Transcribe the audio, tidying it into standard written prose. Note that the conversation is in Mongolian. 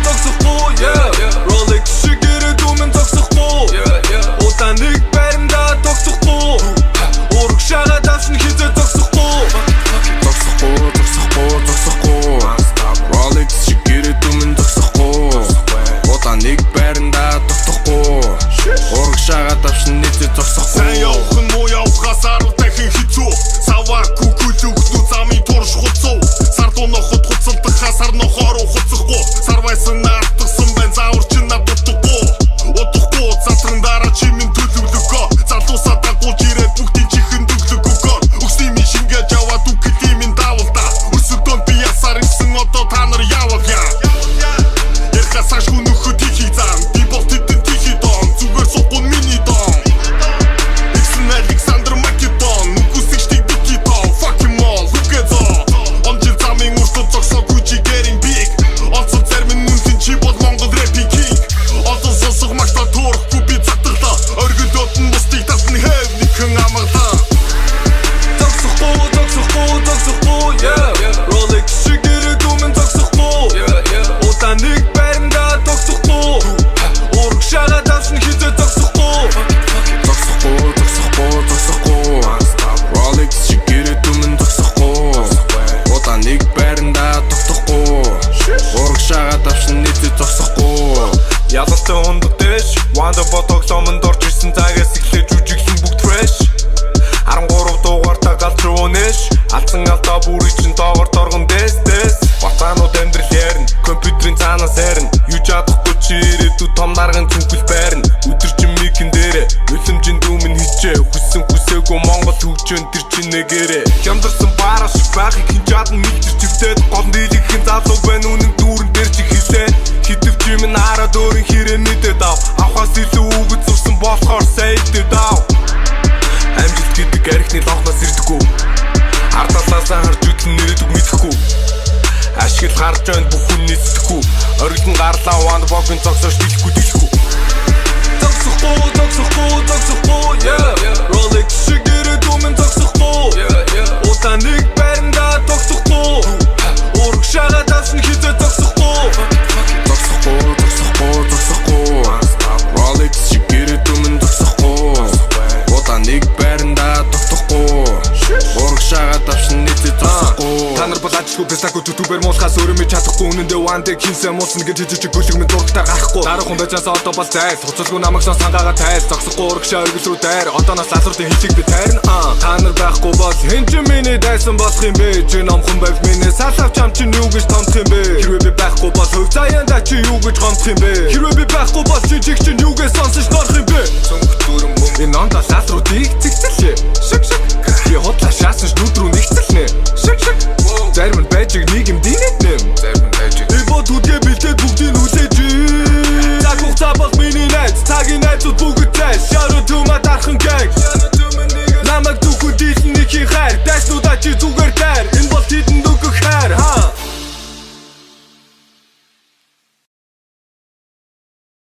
зогсохгүй Rolex шиг ирээдүй минь зогсохгүй Удаа нэг байранда тогтохгүй Ураг шагаад авшин хизээ зогсохгүй Rolex шиг ирээдүй минь зогсохгүй Удаа нэг байранда тогтохгүй Ураг шагаад авшин хизээ зогсохгүй Сайн явах нь муу явахаас арав дахин хэцүү Саваагүй гүлүгнүү замын турш хуцуу Сардунохот хуцалдах хасар нохоор хуцахгүй Сарвайсан наартгсан байн зааварчин над утахгүй Затран дараа чимийн төлөвлөгөө Залуусаа дагуулж ирээд бүгдийн чихэн төглөгөөгөө Өгсний минь шингээж яваад үгкэлийн минь давалдаа Өсөлдөнд би ясаар ирсэн одоо та нар явагя Ярхасааш хүн нөхөд хийхий зам Би болт хэдэн тийхий дон Зүгээр сухгун миний дон Иксэн Александр Македон Нүгүсэг штиг дикитон Fuck him all, look at all Он жил замын уртад зогсоогүй чи getting big Олцол зармын нүнтэн чи бол Монгол рэпийн king Олон сонсох магтаа туурахгүй би цатглаа Оргилот нь бусдыг татны хэв нэгэн амглаа Зогсохгүй Rolex шиг ирээдүй минь зогсохгүй Удаа нэг байранда тогтохгүй Ураг шагаад авшин хизээ зогсохгүй Rolex шиг ирээдүй минь зогсохгүй Удаа нэг байранда тогтохгүй Ураг шагаад авшин хизээ зогсохгүй Ялалтай хундаг дэш Wonderboy тоглоомонд орж ирсэн цагаас эхлэж үжиглэн бүгд fresh 13 дугаартаа галж уунэш Алдсан алдаа бүрий чин тоогоор торгон дэс Батаанууд амьдрал ярина Компьютерийн цаанаас харина Юу чадахгүй чи ирээдүй том наргын цүнхэл байрна Өдөржин микэн дээрээ Нулимжин дүүмэн хичээ Хүссэн хүсээгүй Монгол хөгжөөн тэр чин нэгээрээ Хямдарсан баараа шиг байхыг хин чадан мэлчэр чивтээд Гол дийлэхин залуу байна үнэн дүүрэн дээр чи хилээ Хитвч юм хараад өөрийн хэрэг мэдээд ав Авхаас илүү үгэд зурсан болохоор сайдээд ав Амжилт гэдэг архины лохноос ирдэггүй Ардалаасаа харж үтэн нэрээдэг мэдэхгүй Ашигл гарч байна бүх хүн нийцдэхгүй Оргилон гарлаа Wonderboy-ын зогсоош дэлэхгүй Зогсохгүй Rolex шиг ирээдүй минь зогсохгүй Удаа нэг байранда тогтохгүй Ураг шагаад авшин хизээ зогсохгүй Rolex шиг ирээдүй минь зогсохгүй Удаа нэг байранда тогтохгүй Ураг шагаад авшин хизээ зогсохгүй Та нар бол ажилгүй бясаагүй тутубэр муулахаас өөрөмөж чадахгүй Үнэндээ one day хийсэн муулсан гэж жижиг гүлэг минь дургатаар гарахгүй Дараа хүн байжаас одоо бол зайс Хуцалгүй намагсаа сангаага тайс Зогсохгүй ураг шаа өргөл рүү дайр Одоо нас лазруудын хилийг би тайрна Та нар байхгүй бол хэн ч миний дайсан болох юм бэ Чи номхон байв миний салавч ам чинь юу гэж томдох юм бэ Хэрвээ би байхгүй бол хөв заяанда чи юу гэж гомдох юм бэ Хэрвээ би байхгүй бол чи чиг чинь юугээ сонсож дорох юм бэ Цөнгөх дүрэн мөн Энэ ондоо лазруудыг цэгцэлээ Шик Би хотлаа шаасан ш нүд рүү нэгцэлнэ Шик